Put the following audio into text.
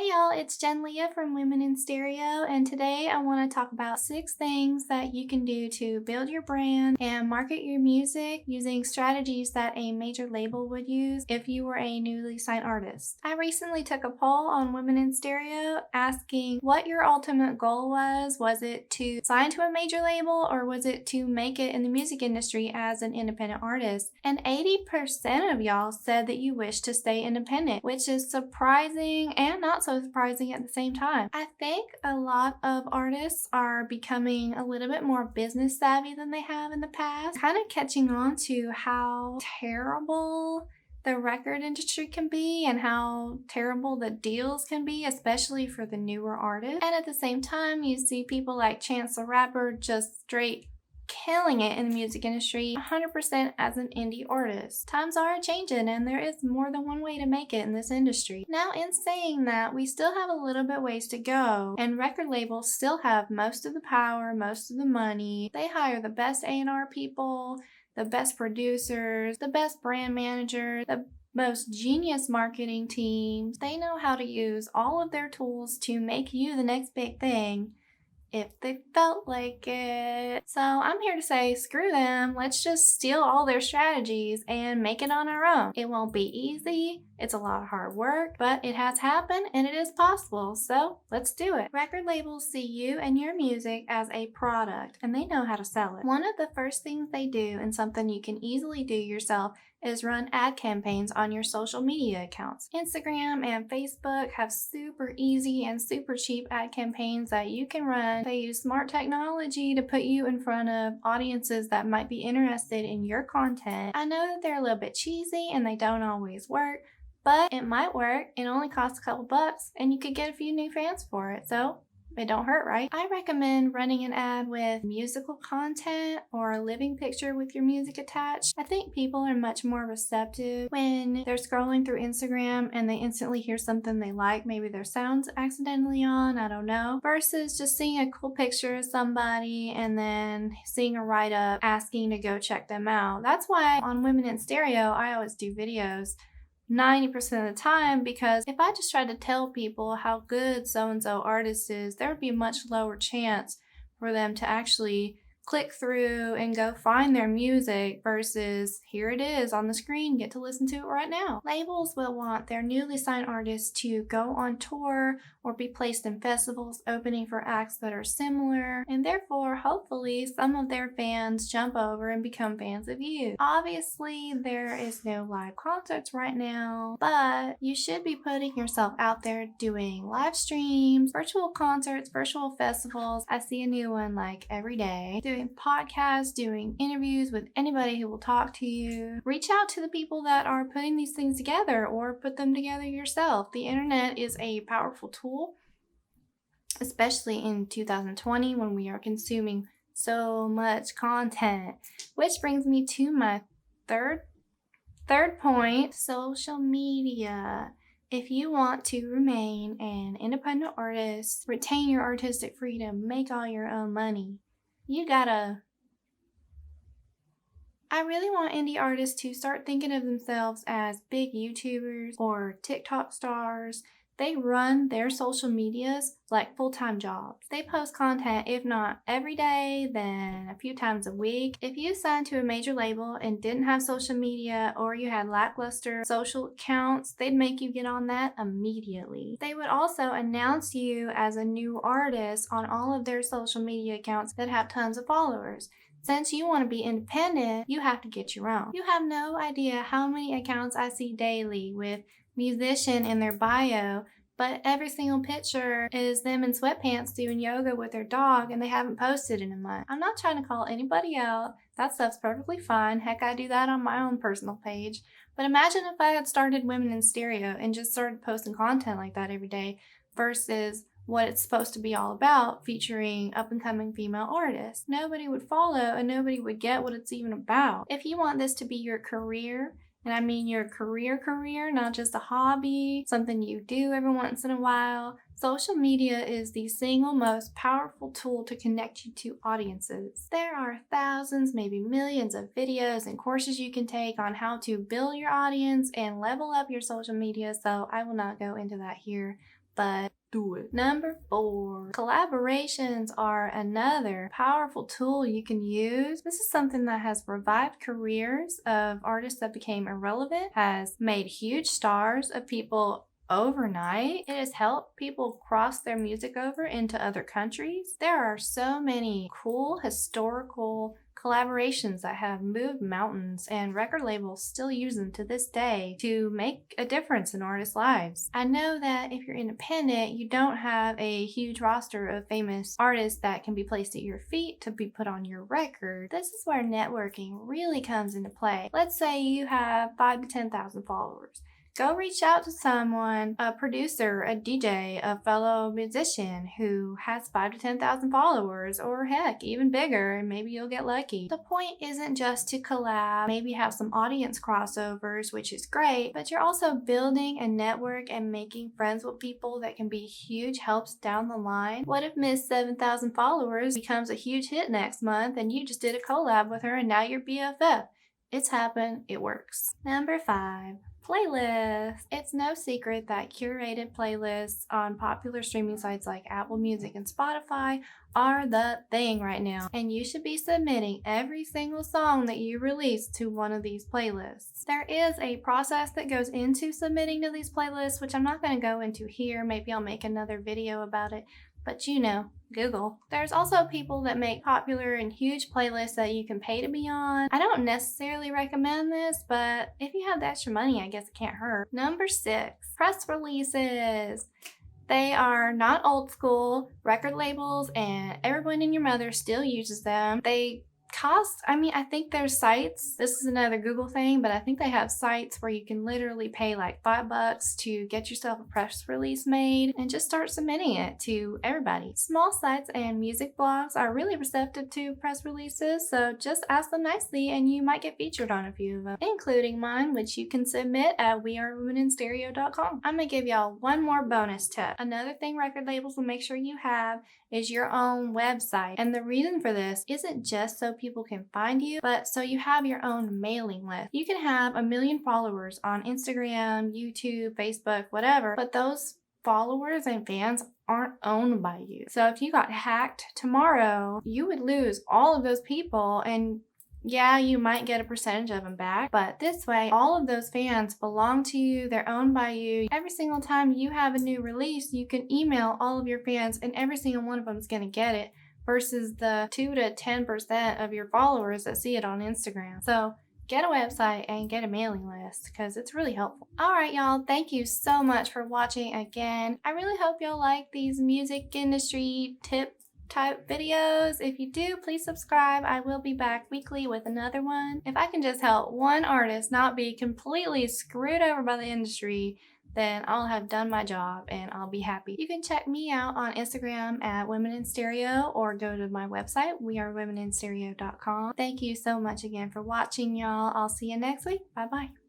Hey y'all, it's Jen Leah from Women in Stereo, and today I want to talk about 6 things that you can do to build your brand and market your music using strategies that a major label would use if you were a newly signed artist. I recently took a poll on Women in Stereo asking what your ultimate goal was. Was it to sign to a major label or was it to make it in the music industry as an independent artist? And 80% of y'all said that you wish to stay independent, which is surprising and not so surprising at the same time. I think a lot of artists are becoming a little bit more business savvy than they have in the past, kind of catching on to how terrible the record industry can be and how terrible the deals can be, especially for the newer artists. And at the same time, you see people like Chance the Rapper just straight killing it in the music industry 100% as an indie artist. Times are changing and there is more than one way to make it in this industry. Now, in saying that, we still have a little bit ways to go, and record labels still have most of the power, most of the money. They hire the best A&R people, the best producers, the best brand managers, the most genius marketing teams. They know how to use all of their tools to make you the next big thing if they felt like it. So I'm here to say, screw them. Let's just steal all their strategies and make it on our own. It won't be easy. It's a lot of hard work, but it has happened and it is possible. So let's do it. Record labels see you and your music as a product and they know how to sell it. One of the first things they do, and something you can easily do yourself, is run ad campaigns on your social media accounts. Instagram and Facebook have super easy and super cheap ad campaigns that you can run. They use smart technology to put you in front of audiences that might be interested in your content. I know that they're a little bit cheesy and they don't always work, but it might work. It only costs a couple bucks and you could get a few new fans for it. So it don't hurt, right? I recommend running an ad with musical content or a living picture with your music attached. I think people are much more receptive when they're scrolling through Instagram and they instantly hear something they like. Maybe their sound's accidentally on, I don't know. Versus just seeing a cool picture of somebody and then seeing a write-up asking to go check them out. That's why on Women in Stereo, I always do videos 90% of the time, because if I just tried to tell people how good so-and-so artist is, there would be a much lower chance for them to actually click through and go find their music versus here it is on the screen, get to listen to it right now. Labels will want their newly signed artists to go on tour or be placed in festivals opening for acts that are similar, and therefore hopefully some of their fans jump over and become fans of you. Obviously there is no live concerts right now, but you should be putting yourself out there doing live streams, virtual concerts, virtual festivals. I see a new one like every day. Doing podcasts, doing interviews with anybody who will talk to you. Reach out to the people that are putting these things together or put them together yourself. The internet is a powerful tool, especially in 2020 when we are consuming so much content. Which brings me to my third point, social media. If you want to remain an independent artist, retain your artistic freedom, make all your own money, I really want indie artists to start thinking of themselves as big YouTubers or TikTok stars. They run their social medias like full-time jobs. They post content, if not every day, then a few times a week. If you signed to a major label and didn't have social media, or you had lackluster social accounts, they'd make you get on that immediately. They would also announce you as a new artist on all of their social media accounts that have tons of followers. Since you want to be independent, you have to get your own. You have no idea how many accounts I see daily with musician in their bio, but every single picture is them in sweatpants doing yoga with their dog and they haven't posted in a month. I'm not trying to call anybody out. That stuff's perfectly fine. Heck, I do that on my own personal page. But imagine if I had started Women in Stereo and just started posting content like that every day versus what it's supposed to be all about, featuring up-and-coming female artists. Nobody would follow and nobody would get what it's even about. If you want this to be your career, and I mean your career, not just a hobby, something you do every once in a while, social media is the single most powerful tool to connect you to audiences. There are thousands, maybe millions of videos and courses you can take on how to build your audience and level up your social media, so I will not go into that here. but do it. Number 4, collaborations are another powerful tool you can use. This is something that has revived careers of artists that became irrelevant, has made huge stars of people overnight. It has helped people cross their music over into other countries. There are so many cool historical collaborations that have moved mountains, and record labels still use them to this day to make a difference in artists' lives. I know that if you're independent, you don't have a huge roster of famous artists that can be placed at your feet to be put on your record. This is where networking really comes into play. Let's say you have 5 to 10,000 followers. Go reach out to someone, a producer, a DJ, a fellow musician who has 5 to 10,000 followers, or heck, even bigger, and maybe you'll get lucky. The point isn't just to collab, maybe have some audience crossovers, which is great, but you're also building a network and making friends with people that can be huge helps down the line. What if Miss 7,000 followers becomes a huge hit next month and you just did a collab with her and now you're BFF? It's happened, it works. Number 5. Playlists. It's no secret that curated playlists on popular streaming sites like Apple Music and Spotify are the thing right now, and you should be submitting every single song that you release to one of these playlists. There is a process that goes into submitting to these playlists, which I'm not going to go into here. Maybe I'll make another video about it, but you know, Google. There's also people that make popular and huge playlists that you can pay to be on. I don't necessarily recommend this, but if you have the extra money, I guess it can't hurt. Number 6, press releases. They are not old school. Record labels and everyone and your mother still uses them. They cost, I think there's sites, this is another Google thing, but I think they have sites where you can literally pay like $5 to get yourself a press release made and just start submitting it to everybody. Small sites and music blogs are really receptive to press releases, so just ask them nicely and you might get featured on a few of them, including mine, which you can submit at wearewomeninstereo.com. I'm gonna give y'all one more bonus tip. Another thing record labels will make sure you have is your own website, and the reason for this isn't just so people can find you, but so you have your own mailing list. You can have 1 million followers on Instagram, YouTube, Facebook, whatever, but those followers and fans aren't owned by you. So if you got hacked tomorrow, you would lose all of those people, and yeah, you might get a percentage of them back, but this way, all of those fans belong to you, they're owned by you. Every single time you have a new release, you can email all of your fans and every single one of them is going to get it, versus the 2 to 10% of your followers that see it on Instagram. So get a website and get a mailing list because it's really helpful. Alright y'all, thank you so much for watching again. I really hope y'all like these music industry tip type videos. If you do, please subscribe. I will be back weekly with another one. If I can just help one artist not be completely screwed over by the industry, then I'll have done my job and I'll be happy. You can check me out on Instagram at Women in Stereo or go to my website, wearewomeninstereo.com. Thank you so much again for watching, y'all. I'll see you next week. Bye-bye.